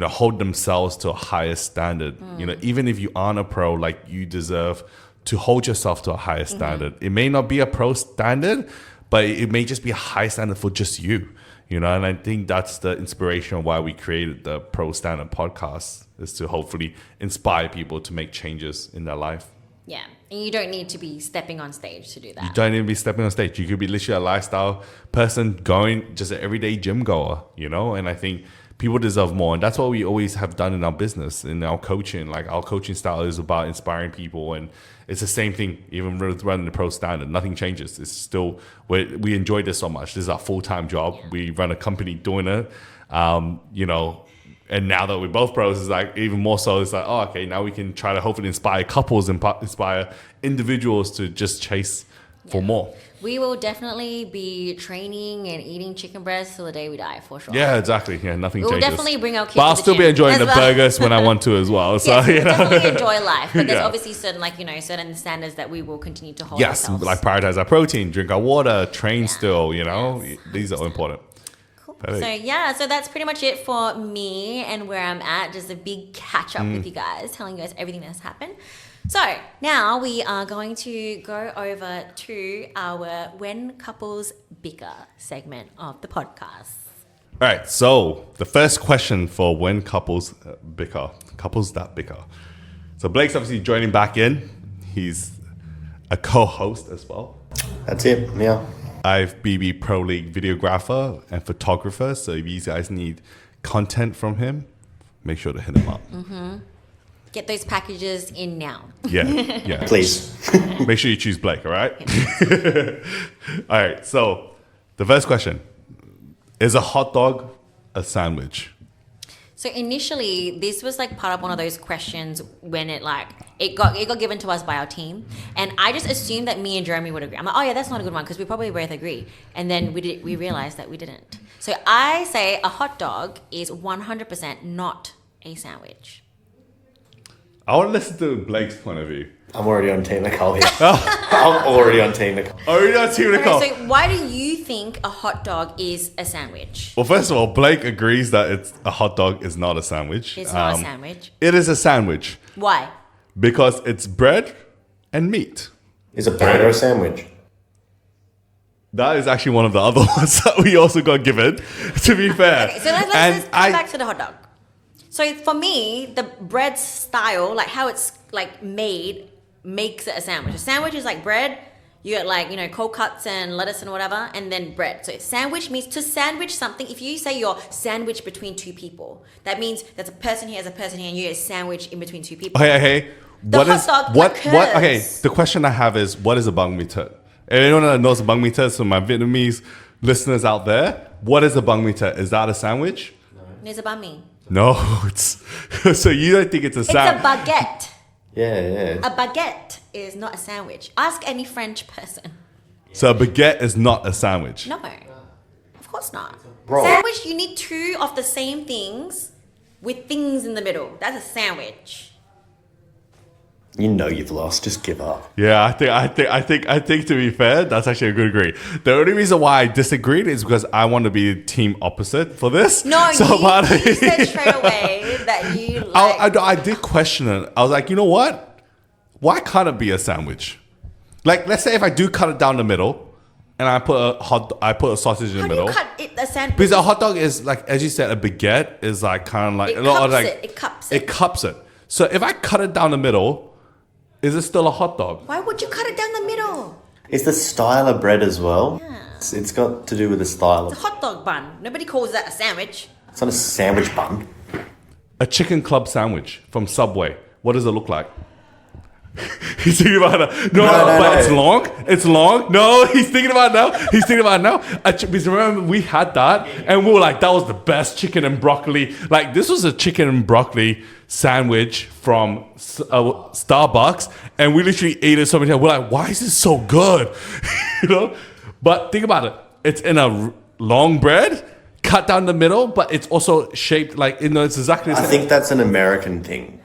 hold themselves to a higher standard. Even if you aren't a pro, like you deserve to hold yourself to a higher standard. It may not be a pro standard, but it may just be a high standard for just you, and I think that's the inspiration of why we created the Pro Standard podcast, is to hopefully inspire people to make changes in their life. Yeah, and you don't need to be stepping on stage to do that. You don't need to be stepping on stage. You could be literally a lifestyle person going, just an everyday gym goer, and I think people deserve more. And that's what we always have done in our business, in our coaching. Like our coaching style is about inspiring people, and it's the same thing even with running the Pro Standard. Nothing changes. It's still, we enjoy this so much. This is our full-time job. Yeah. We run a company doing it, and now that we're both pros, it's like even more so. It's like, oh, okay, now we can try to hopefully inspire couples and inspire individuals to just chase for more. We will definitely be training and eating chicken breast till the day we die, for sure. Yeah, exactly. Yeah, nothing changes. We'll definitely bring our kids. But I'll still be enjoying the burgers when I want to as well. So yes, we'll definitely enjoy life. But there's obviously certain, certain standards that we will continue to hold ourselves. Like prioritize our protein, drink our water, train still. These are important. Cool. So that's pretty much it for me and where I'm at. Just a big catch up with you guys, telling you guys everything that's happened. So now we are going to go over to our When Couples Bicker segment of the podcast. All right, so the first question for when couples bicker, couples that bicker. So Blake's obviously joining back in. He's a co-host as well. That's it, yeah. I've BB Pro League videographer and photographer. So if you guys need content from him, make sure to hit him up. Get those packages in now. Yeah. Please. Make sure you choose Blake, all right? All right, so the first question. Is a hot dog a sandwich? So initially, this was like part of one of those questions when it got given to us by our team, and I just assumed that me and Jeremy would agree. I'm like, oh yeah, that's not a good one because we probably both agree, and then we realized that we didn't. So I say a hot dog is 100% not a sandwich. I want to listen to Blake's point of view. I'm already on Team Nicole here. I'm already on Team Nicole. Already on Team Nicole. Okay, so why do you think a hot dog is a sandwich? Well, first of all, Blake agrees that a hot dog is not a sandwich. It's not a sandwich. It is a sandwich. Why? Because it's bread and meat. Is a burger a sandwich? That is actually one of the other ones that we also got given, to be fair. Okay, so let's come back to the hot dog. So for me, the bread style, like how it's like made, makes it a sandwich. A sandwich is like bread. You get like, cold cuts and lettuce and whatever, and then bread. So sandwich means to sandwich something. If you say you're sandwiched between two people, that means there's a person here, and you're sandwiched in between two people. Okay. Okay, the question I have is, what is a banh mi tet? Anyone that knows a banh mi tet, so my Vietnamese listeners out there, what is a banh mi tet? Is that a sandwich? There's a banh mi. No, it's so you don't think it's a sandwich? It's a baguette. Yeah. A baguette is not a sandwich. Ask any French person. So a baguette is not a sandwich? No, of course not. Bro. Sandwich, you need two of the same things with things in the middle. That's a sandwich. You know you've lost. Just give up. Yeah, I think to be fair, that's actually a good agree. The only reason why I disagreed is because I want to be team opposite for this. No, you said straight away that you like... I did question it. I was like, you know what? Why can't it be a sandwich? Like, let's say if I do cut it down the middle, and I put a sausage in the middle. How do you cut it a sandwich? Because a hot dog is like, as you said, a baguette is like kind of like It cups it. So if I cut it down the middle, is it still a hot dog? Why would you cut it down the middle? It's the style of bread as well. Yeah. It's got to do with the style. It's a hot dog bun. Nobody calls that a sandwich. It's not a sandwich bun. A chicken club sandwich from Subway. What does it look like? He's thinking about it. No. It's long. It's long. No, he's thinking about it now. Because remember, we had that, and we were like, that was the best chicken and broccoli. Like, this was a chicken and broccoli sandwich from Starbucks, and we literally ate it so many times. We're like, why is this so good? But think about it. It's in a long bread, cut down the middle, but it's also shaped like, it's exactly the same. I think that's an American thing.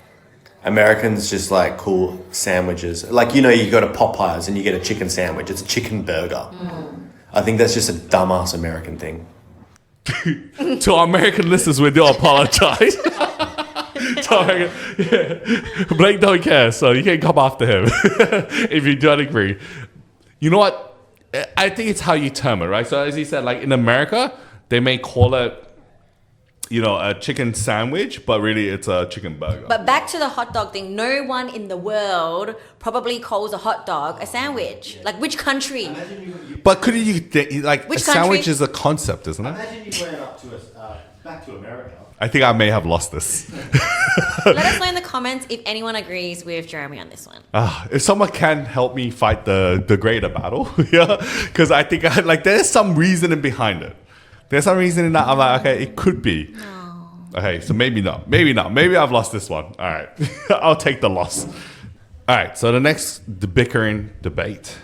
Americans just like cool sandwiches. Like, you go to Popeyes and you get a chicken sandwich. It's a chicken burger. I think that's just a dumbass American thing. To our American listeners, we do apologize. Blake don't care, so you can come after him if you don't agree. You know what? I think it's how you term it, right? So as he said, like in America, they may call it, a chicken sandwich, but really it's a chicken burger. But back to the hot dog thing, no one in the world probably calls a hot dog a sandwich. Yeah. Like, which country? But couldn't you think, like, which a sandwich is a concept, isn't it? Imagine you went up to back to America. I think I may have lost this. Let us know in the comments if anyone agrees with Jeremy on this one. If someone can help me fight the greater battle, because I think there's some reasoning behind it. There's some reasoning that I'm like, okay, it could be. No. Okay, so maybe not. Maybe I've lost this one. All right, I'll take the loss. All right, so the next bickering debate.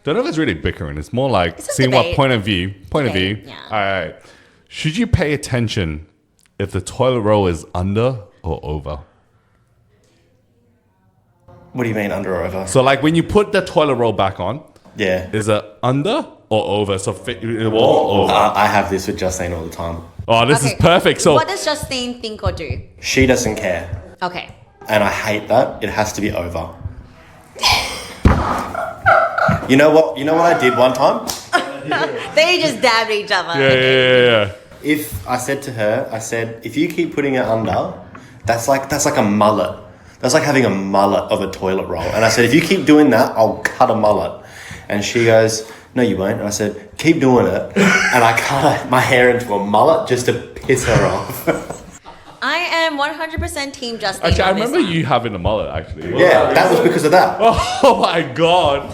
Don't know if it's really bickering. It's more like seeing debate. what point of view. Yeah. All right. Should you pay attention if the toilet roll is under or over? What do you mean under or over? So like when you put the toilet roll back on, Yeah. is it under or over? So over. I have this with Justine all the time. Oh, this is perfect. So what does Justine think or do? She doesn't care. Okay. And I hate that. It has to be over. You know what I did one time? They just dabbed each other. yeah. if I said to her, if you keep putting it under, that's like a mullet. That's like having a mullet of a toilet roll. And I said, if you keep doing that, I'll cut a mullet. And she goes, no, you won't. And I said, keep doing it. And I cut my hair into a mullet just to piss her off. I am 100% team Justine. Actually, I on this remember one. you having a mullet, actually. Yeah, that was because of that. Oh my God.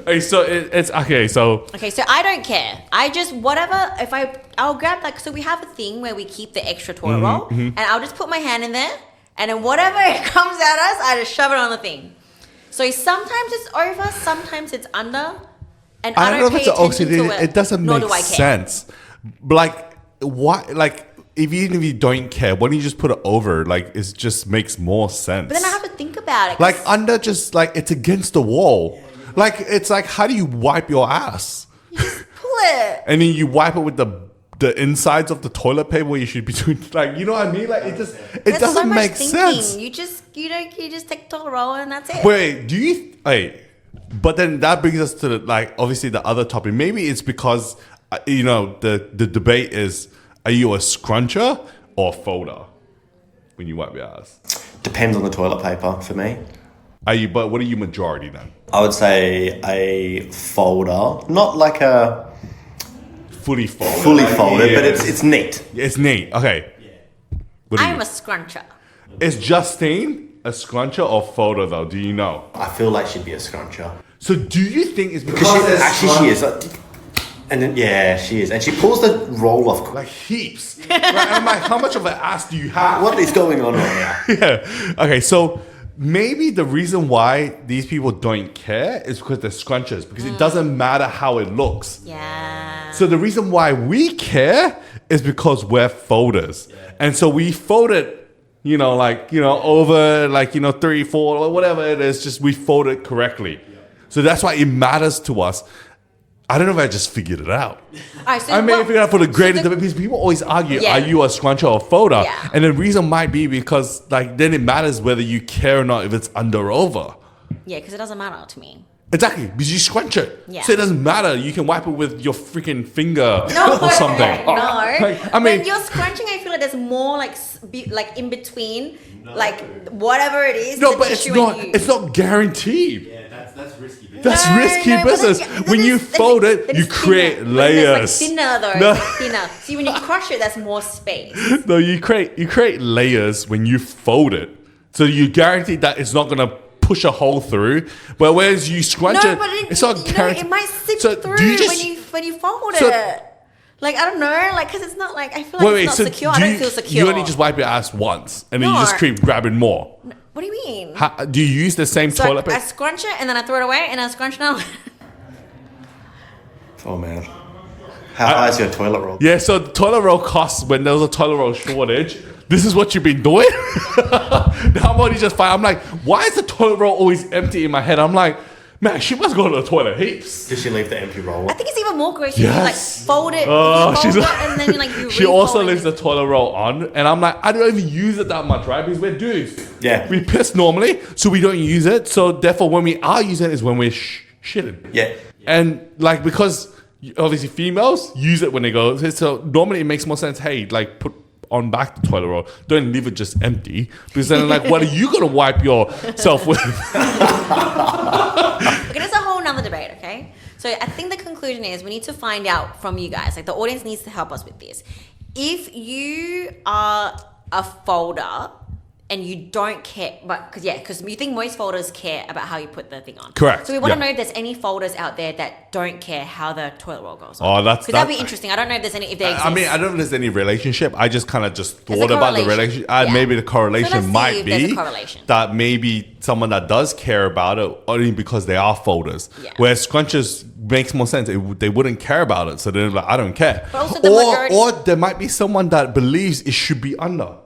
Hey, so it's okay. So I don't care. I just whatever. If I'll grab like so we have a thing where we keep the extra toilet roll, and I'll just put my hand in there, and then whatever it comes at us, I just shove it on the thing. So sometimes it's over, sometimes it's under, and I don't pay attention to it. It doesn't nor make do I care. sense. Like why? Like even if you don't care, why don't you just put it over? Like it just makes more sense. But then I have to think about it. Like under, just like it's against the wall. Like it's like, how do you wipe your ass? You just pull it. And then you wipe it with the insides of the toilet paper where you should be doing, like, you know what I mean? Like it There's doesn't so much make thinking. sense. You just take toilet roll and that's it. Wait, but then that brings us to like obviously the other topic. Maybe it's because the debate is, are you a scruncher or a folder when you wipe your ass? Depends on the toilet paper for me. But what are you majority then? I would say a folder, not like a Fully folded. fully folded, Yeah. but it's neat. It's neat. Okay. What are I'm you? a scruncher. Is Justine a scruncher or folder though? Do you know? I feel like she'd be a scruncher. So do you think it's Because because she is. And then, yeah, she is. And she pulls the roll off. like heaps? Right? I'm like, how much of an ass do you have? What is going on right now? Yeah. Okay, so maybe the reason why these people don't care is because they're scrunchers, because it doesn't matter how it looks. Yeah. So the reason why we care is because we're folders. And so we fold it, over 3, 4, or whatever it is, just we fold it correctly. So that's why it matters to us. I don't know if I just figured it out. All right, so I may figure it out for the greater so debate, because people always argue, Yeah. are you a scruncher or a folder? Yeah. And the reason might be because then it matters whether you care or not if it's under or over. Yeah, because it doesn't matter to me. Exactly, because you scrunch it. Yeah. So it doesn't matter. You can wipe it with your freaking finger No, or something. no. Like, I mean- when you're scrunching, I feel like there's more like in between, like whatever it is. No, the but it's tissue not. and you. It's not guaranteed. Yeah, that's risky business. That's No, risky no, but business. then- When you then fold it's- it, then you it's create thinner. But then layers. It's like thinner though. No. It's like thinner. See, when you crush it, that's more space. No, you create layers when you fold it. So you guarantee that it's not gonna push a hole through. But whereas you scrunch No, it, but it's not guaranteed. it might sip So through do you just- when you fold So- it. Like I don't know, like because it's not like I feel like it's not secure. I don't feel secure. you only just wipe your ass once and then you No. just keep grabbing more? What do you mean? Do you use the same So toilet I paper? scrunch it and then I throw it away and I scrunch it out. Oh, man. How high is your toilet roll? Yeah, so the toilet roll costs when there was a toilet roll shortage. This is what you've been doing? Now I'm only just fine. I'm like, why is the toilet roll always empty in my head? I'm like, man, she must go to the toilet heaps. Did she leave the empty roll? I think it's even more gross. Yes. You like fold it, Oh, you she's fold like- it and then you like you She also refold leaves it. the toilet roll on, and I'm like, I don't even use it that much, right? Because we're dudes. Yeah. We piss normally, so we don't use it. So therefore, when we are using it is when we're shitting. Yeah. And like, because obviously females use it when they go, so normally it makes more sense, hey, like put on back the toilet roll. Don't leave it just empty. Because then like, what are you going to wipe yourself with? Okay, that's a whole nother debate, okay? So I think the conclusion is we need to find out from you guys, like the audience needs to help us with this. If you are a folder and you don't care, because you think most folders care about how you put the thing on. Correct, So we want to yeah. know if there's any folders out there that don't care how the toilet roll goes Oh, on. that's- Because that'd be that- interesting. I don't know if there's any, if they exist. I mean, I don't know if there's any relationship. I just kind of just There's thought a about the correlation. relationship. Yeah. Maybe the So correlation let's see might if there's a be correlation. that maybe someone that does care about it only because they are folders. Yeah. Whereas scrunchers makes more sense. They wouldn't care about it. So they're like, I don't care. But also the majority- or there might be someone that believes it should be under.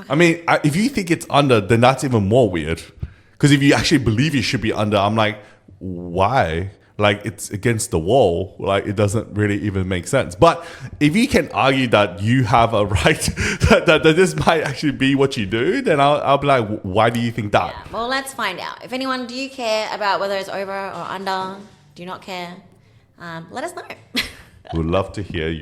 I mean, if you think it's under, then that's even more weird. Because if you actually believe it should be under, I'm like, why? Like, it's against the wall. Like, it doesn't really even make sense. But if you can argue that you have a right, that this might actually be what you do, then I'll be like, why do you think that? Yeah, well, let's find out. If anyone, do you care about whether it's over or under? Do you not care? Let us know. We'd love to hear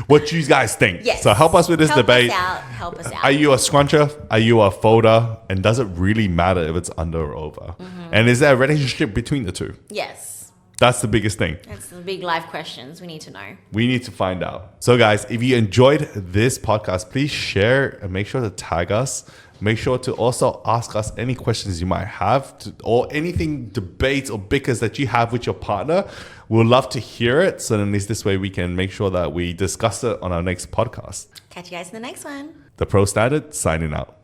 what you guys think. Yes. So help us with this debate. Help us out. Are you a scruncher? Are you a folder? And does it really matter if it's under or over? And is there a relationship between the two? Yes. That's the biggest thing. That's the big life questions we need to know. We need to find out. So guys, if you enjoyed this podcast, please share and make sure to tag us. Make sure to also ask us any questions you might have or anything, debates or bickers that you have with your partner. We'd love to hear it. So then at least this way we can make sure that we discuss it on our next podcast. Catch you guys in the next one. The Pro Standard signing out.